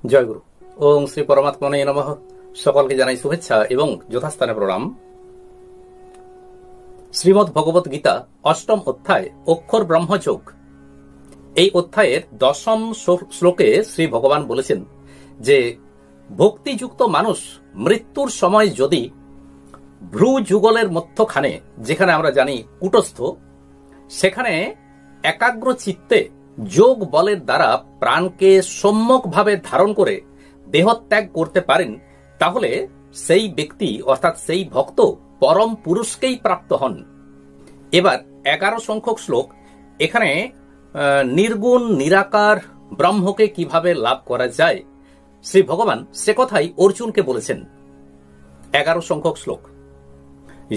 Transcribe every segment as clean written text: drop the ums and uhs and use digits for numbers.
জয়গুরু। ওম শ্রী পরমাত্মনে নমঃ। সকলকে জানাই শুভেচ্ছা এবং যথাস্থানে প্রণাম। শ্রীমদ্ ভগবত গীতা অষ্টম অধ্যায় অক্ষর ব্রহ্মযোগ, এই অধ্যায়ের 10ম শ্লোকে শ্রী ভগবান বলেছেন যে ভক্তিযুক্ত মানুষ মৃত্যুর সময় যদি ভ্রু যুগলের মধ্যখানে, যেখানে আমরা জানি কুটস্থ, সেখানে একাগ্র চিত্তে যোগ বলের দ্বারা প্রাণকে সম্যকভাবে ধারণ করে দেহত্যাগ করতে পারেন, তাহলে সেই ব্যক্তি অর্থাৎ সেই ভক্ত পরম পুরুষকেই প্রাপ্ত হন। এবার 11 সংখ্যক শ্লোক, এখানে নির্গুণ নিরাকার ব্রহ্মকে কিভাবে লাভ করা যায় শ্রী ভগবান সে কথাই অর্জুনকে বলেছেন। 11 সংখ্যক শ্লোক।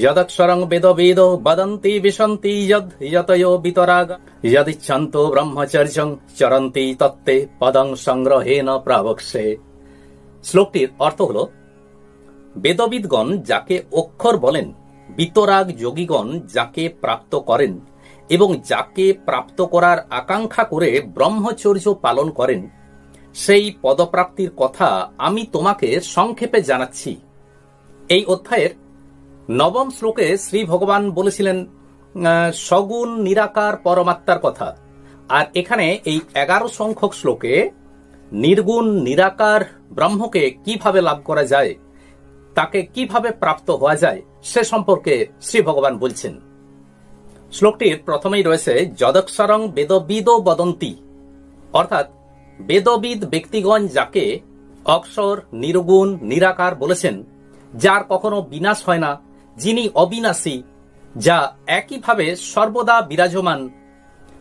যদক্ষরং বেদ বেদ বদন্তি বিশন্তি যদ যতয়ো বিতরাগ যদিচ্ছন্তো ব্রহ্মচর্যং চরন্তি তত্ত্বে পদং সংগ্রহেণ প্রাবক্ষ্যে। শ্লোকটির অর্থ হল, বেদবিদগণ যাকে অক্ষর বলেন, বিতরাগ যোগীগণ যাকে প্রাপ্ত করেন এবং যাকে প্রাপ্ত করার আকাঙ্ক্ষা করে ব্রহ্মচর্য পালন করেন, সেই পদপ্রাপ্তির কথা আমি তোমাকে সংক্ষেপে জানাচ্ছি। এই অধ্যায়ের 9ম শ্লোকে শ্রী ভগবান বলেছিলেন সগুণ নিরাকার পরমাত্মার কথা, আর এখানে এই 11 সংখ্যক শ্লোকে নির্গুণ নিরাকার ব্রহ্মকে কিভাবে লাভ করা যায়, তাকে কিভাবে প্রাপ্ত হওয়া যায় সে সম্পর্কে শ্রী ভগবান বলছেন। শ্লোকটির প্রথমেই রয়েছে যদক্ষরং বেদবিদ বদন্তি, অর্থাৎ বেদবিদ ব্যক্তিগণ যাকে অক্ষর নির্গুণ নিরাকার বলেছেন, যার কখনো বিনাশ হয় না, যিনি অবিনাশী, যা একইভাবে সর্বদা বিরাজমান,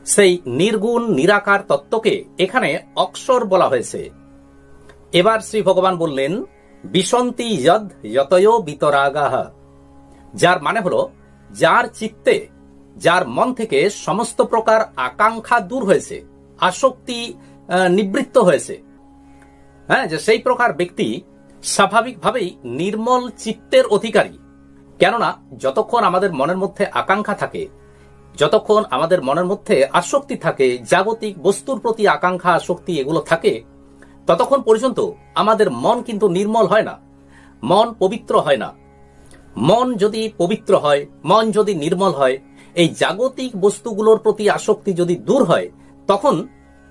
সেই নির্গুণ নিরাকার তত্ত্বকে এখানে অক্ষর বলা হয়েছে। এবার শ্রী ভগবান বললেন বিশন্তি যদ যতয়ো বিতরাগাহ, যার মানে হল যার চিত্তে, যার মন থেকে সমস্ত প্রকার আকাঙ্ক্ষা দূর হয়েছে, আসক্তি নিবৃত্ত হয়েছে, যে সেই প্রকার ব্যক্তি স্বাভাবিকভাবেই নির্মল চিত্তের অধিকারী। কেননা যতক্ষণ আমাদের মনের মধ্যে আকাঙ্ক্ষা থাকে, যতক্ষণ আমাদের মনের মধ্যে আসক্তি থাকে, জাগতিক বস্তুর প্রতি আকাঙ্ক্ষা আসক্তি এগুলো থাকে, ততক্ষণ পর্যন্ত আমাদের মন কিন্তু নির্মল হয় না, মন পবিত্র হয় না। মন যদি পবিত্র হয়, মন যদি নির্মল হয়, এই জাগতিক বস্তুগুলোর প্রতি আসক্তি যদি দূর হয়, তখন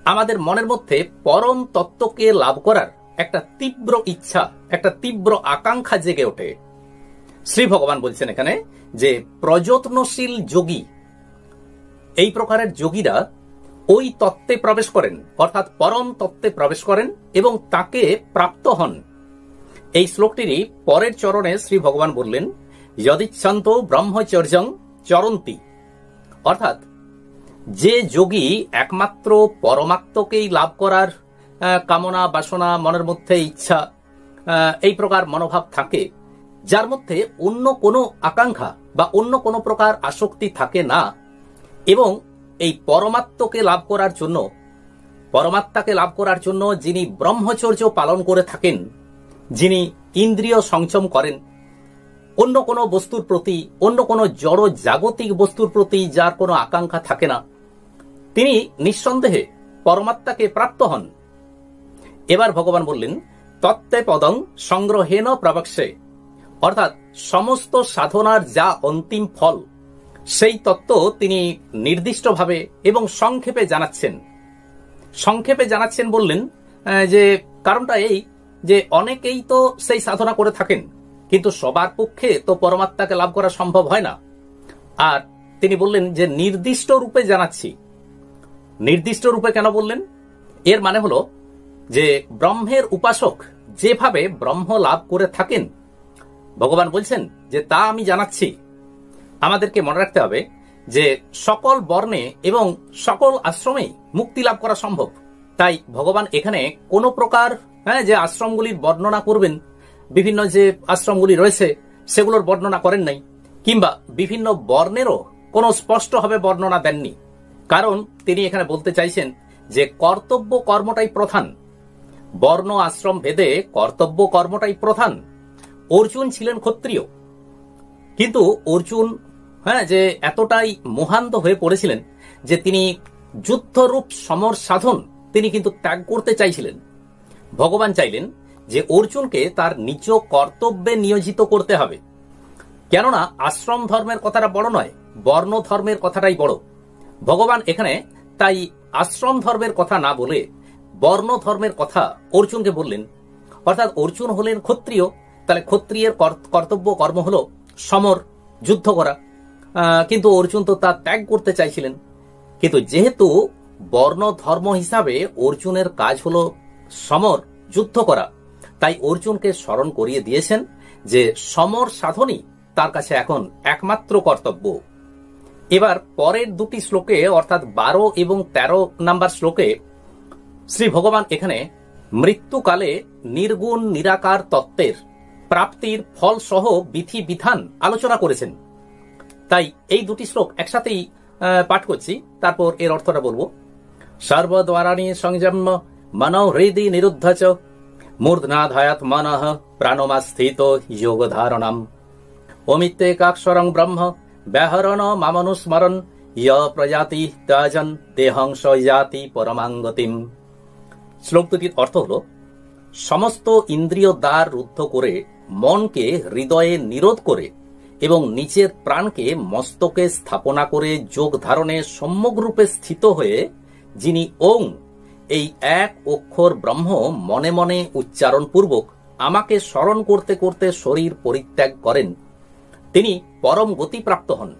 আমাদের মনের মধ্যে পরম তত্ত্বকে লাভ করার একটা তীব্র ইচ্ছা, একটা তীব্র আকাঙ্ক্ষা জেগে ওঠে। শ্রী ভগবান বলছেন এখানে যে প্রযত্নশীল যোগী, এই প্রকারের যোগীরা ওই তত্ত্বে প্রবেশ করেন, অর্থাৎ পরম তত্ত্বে প্রবেশ করেন এবং তাকে প্রাপ্ত হন। এই শ্লোকটিরই পরের চরণে শ্রী ভগবান বললেন যদিচ্ছন্ত ব্রহ্মচর্যং চরন্তি, অর্থাৎ যে যোগী একমাত্র পরমাত্মকেই লাভ করার কামনা বাসনা, মনের মধ্যে ইচ্ছা, এই প্রকার মনোভাব থাকে, যার মধ্যে অন্য কোনো আকাঙ্ক্ষা বা অন্য কোনো প্রকার আসক্তি থাকে না, এবং এই পরমাত্মাকে লাভ করার জন্য যিনি ব্রহ্মচর্য পালন করে থাকেন, যিনি ইন্দ্রিয় সংযম করেন, অন্য কোনো বস্তুর প্রতি, অন্য কোনো জড় জাগতিক বস্তুর প্রতি যার কোনো আকাঙ্ক্ষা থাকে না, তিনি নিঃসন্দেহে পরমাত্মাকে প্রাপ্ত হন। এবার ভগবান বললেন তত্ত্বে পদং সংগ্রহেণ প্রবক্ষ্যে, অর্থাৎ সমস্ত সাধনার যা অন্তিম ফল, সেই তত্ত্ব তিনি নির্দিষ্টভাবে এবং সংক্ষেপে জানাচ্ছেন। বললেন যে কারণটা এই যে অনেকেই তো সেই সাধনা করে থাকেন, কিন্তু সবার পক্ষে তো পরমাত্মাকে লাভ করা সম্ভব হয় না। আর তিনি বললেন যে নির্দিষ্ট রূপে জানাচ্ছি। নির্দিষ্ট রূপে কেন বললেন? এর মানে হলো যে ব্রহ্মের উপাসক যেভাবে ব্রহ্ম লাভ করে থাকেন, ভগবান বলছেন যে তা আমি জানাচ্ছি। আমাদেরকে মনে রাখতে হবে যে সকল বর্ণে এবং সকল আশ্রমেই মুক্তি লাভ করা সম্ভব। তাই ভগবান এখানে কোনো প্রকার যে আশ্রমগুলির বর্ণনা করবেন, বিভিন্ন যে আশ্রমগুলি রয়েছে সেগুলোর বর্ণনা করেন নাই, কিংবা বিভিন্ন বর্ণেরও কোনো স্পষ্টভাবে বর্ণনা দেননি। কারণ তিনি এখানে বলতে চাইছেন যে কর্তব্য কর্মটাই প্রধান, বর্ণ আশ্রম ভেদে কর্তব্য কর্মটাই প্রধান। অর্জুন ছিলেন ক্ষত্রিয়, কিন্তু অর্জুন যে এতটাই মোহান্ধ হয়ে পড়েছিলেন যে তিনি যুদ্ধরূপ সমর সাধন তিনি কিন্তু ত্যাগ করতে চাইছিলেন। ভগবান চাইলেন যে অর্জুনকে তার নিজ কর্তব্যে নিয়োজিত করতে হবে। কেননা আশ্রম ধর্মের কথাটা বড় নয়, বর্ণ ধর্মের কথাটাই বড়। ভগবান এখানে তাই আশ্রম ধর্মের কথা না বলে বর্ণ ধর্মের কথা অর্জুনকে বললেন। অর্থাৎ অর্জুন হলেন ক্ষত্রিয়, তাহলে ক্ষত্রিয়ের কর্তব্য কর্ম হলো সমর, যুদ্ধ করা। কিন্তু অর্জুন তো তা ত্যাগ করতে চাইছিলেন। কিন্তু যেহেতু বর্ণ ধর্ম হিসাবে অর্জুনের কাজ হলো সমর, যুদ্ধ করা, তাই অর্জুনকে স্মরণ করিয়ে দিয়েছেন যে সমর সাধনই তার কাছে এখন একমাত্র কর্তব্য। এবার পরের দুটি শ্লোকে অর্থাৎ 12 এবং 13 নাম্বার শ্লোকে শ্রী ভগবান এখানে মৃত্যুকালে নির্গুণ নিরাকার তত্ত্বের প্রাপ্তির ফল সহ বিধি বিধান আলোচনা করেছেন। তাই এই দুটি শ্লোক একসাথেই পাঠ করছি, তারপর এর অর্থটা বলবো। সর্বদ্বারাণি সংযম্য মনো হৃদি নিরুদ্ধ চ মূর্ধনাধায়াত মনঃ প্রাণমাস্থিত যোগ ধারণাম অমিত্যেকাক্ষরং ব্রহ্ম ব্যাহরণ মামনুস্মরণ ইয় প্রজাতি ত্যাজন দেহং সজাতি পরমাঙ্গতিম। শ্লোক দুটির অর্থ হল, সমস্ত ইন্দ্রিয় দ্বার রুদ্ধ করে মনকে হৃদয়ে নিরোধ করে এবং নিজের প্রাণকে মস্তকে স্থাপনা করে যোগ ধারণে সম্যগ্রূপে স্থিত হয়ে যিনি ওং এই এক অক্ষর ব্রহ্ম মনে মনে উচ্চারণ পূর্বক আমাকে স্মরণ করতে করতে শরীর পরিত্যাগ করেন, তিনি পরম গতিপ্রাপ্ত হন।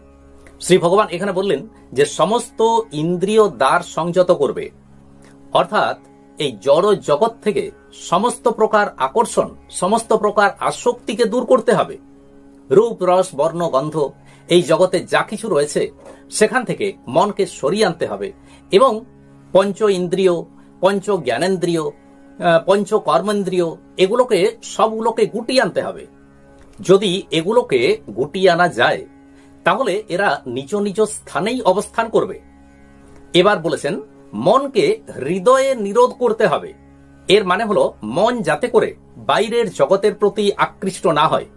শ্রী ভগবান এখানে বললেন যে সমস্ত ইন্দ্রিয় দ্বার সংযত করবে, অর্থাৎ এই জড় জগৎ থেকে সমস্ত প্রকার আকর্ষণ, সমস্ত প্রকার আসক্তিকে দূর করতে হবে। রূপ, রস, বর্ণ, গন্ধ এই জগতে যা কিছু রয়েছে সেখান থেকে মনকে সরিয়ে আনতে হবে এবং পঞ্চ ইন্দ্রিয়, পঞ্চ জ্ঞানেন্দ্রিয়, পঞ্চ কর্মেন্দ্রিয় এগুলোকে সবগুলোকে গুটিয়ে আনতে হবে। যদি এগুলোকে গুটিয়ে আনা যায় তাহলে এরা নিজ নিজ স্থানেই অবস্থান করবে। এবার বলেছেন মনকে হৃদয়ে নিরোধ করতে হবে। এর মানে হলো মন যাতে করে বাইরের জগতের প্রতি আকৃষ্ট না হয়।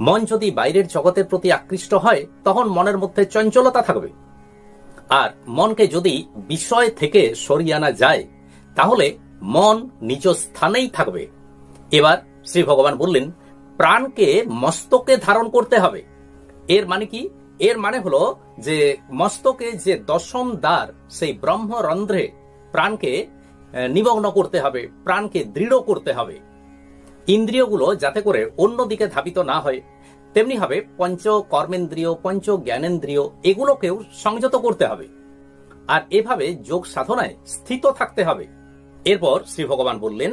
মন যদি বাইরের জগতের প্রতি আকৃষ্ট হয় তখন মনের মধ্যে চঞ্চলতা থাকবে। আর মনকে যদি বিষয় থেকে সরিয়ে আনা যায় তাহলে মন নিজ স্থানেই থাকবে। এবার শ্রী ভগবান বললেন প্রাণকে মস্তকে ধারণ করতে হবে। এর মানে কি? এর মানে হলো যে মস্তকে যে দশম দ্বার সেই ব্রহ্মরন্ধ্রে প্রাণকে নিমগ্ন করতে হবে, প্রাণকে দৃঢ় করতে হবে। ইন্দ্রিয়গুলো যাতে করে অন্যদিকে ধাবিত না হয় তেমনি হবে পঞ্চ কর্মেন্দ্রিয়, পঞ্চ জ্ঞানেন্দ্রিয় এগুলোকেও সংযত করতে হবে। আর এভাবে যোগ সাধনায় স্থিত থাকতে হবে। এরপর শ্রী ভগবান বললেন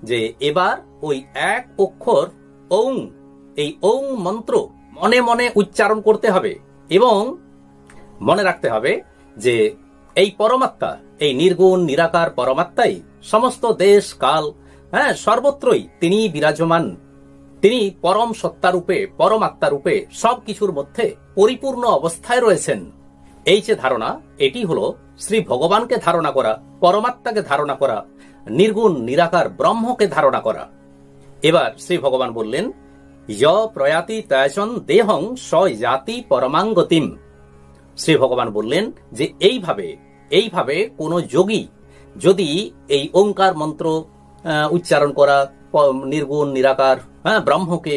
যে এবার ওই এক অক্ষর ওং, এই ওং মন্ত্র মনে মনে উচ্চারণ করতে হবে এবং মনে রাখতে হবে যে এই পরমাত্মা, এই নির্গুণ নিরাকার পরমাত্মাই সমস্ত দেশ কাল সর্বত্রই তিনি বিরাজমান। তিনি পরম সত্তারূপে, পরমাত্মারূপে সবকিছুর মধ্যে পরিপূর্ণ অবস্থায় রয়েছেন। এই যে ধারণা, এটি হলো শ্রী ভগবানকে ধারণা করা, পরমাত্মাকে ধারণা করা, নির্গুণ নিরাকার ব্রহ্মকে ধারণা করা। এবার শ্রী ভগবান বললেন য় প্রয়াতি ত্যাজন দেহং সজাতি পরমাঙ্গতিম। শ্রী ভগবান বললেন যে এইভাবে কোন যোগী যদি এই ওঙ্কার মন্ত্র উচ্চারণ করা, নির্গুণ নিরাকার ব্রহ্মকে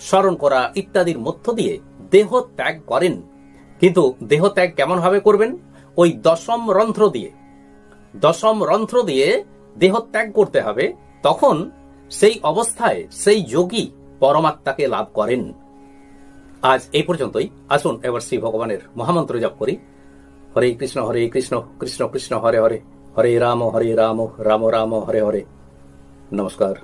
স্মরণ করা ইত্যাদির মধ্য দিয়ে দেহ ত্যাগ করেন, কিন্তু দেহ ত্যাগ কেমন ভাবে করবেন? ওই দশম রন্ধ্র দিয়ে দেহ ত্যাগ করতে হবে। তখন সেই অবস্থায় সেই যোগী পরমাত্মাকে লাভ করেন। আজ এই পর্যন্তই। আসুন এবার শ্রী ভগবানের মহামন্ত্র জপ করি। হরে কৃষ্ণ কৃষ্ণ কৃষ্ণ হরে হরে, হরে রাম রাম রাম হরে হরে। নমস্কার।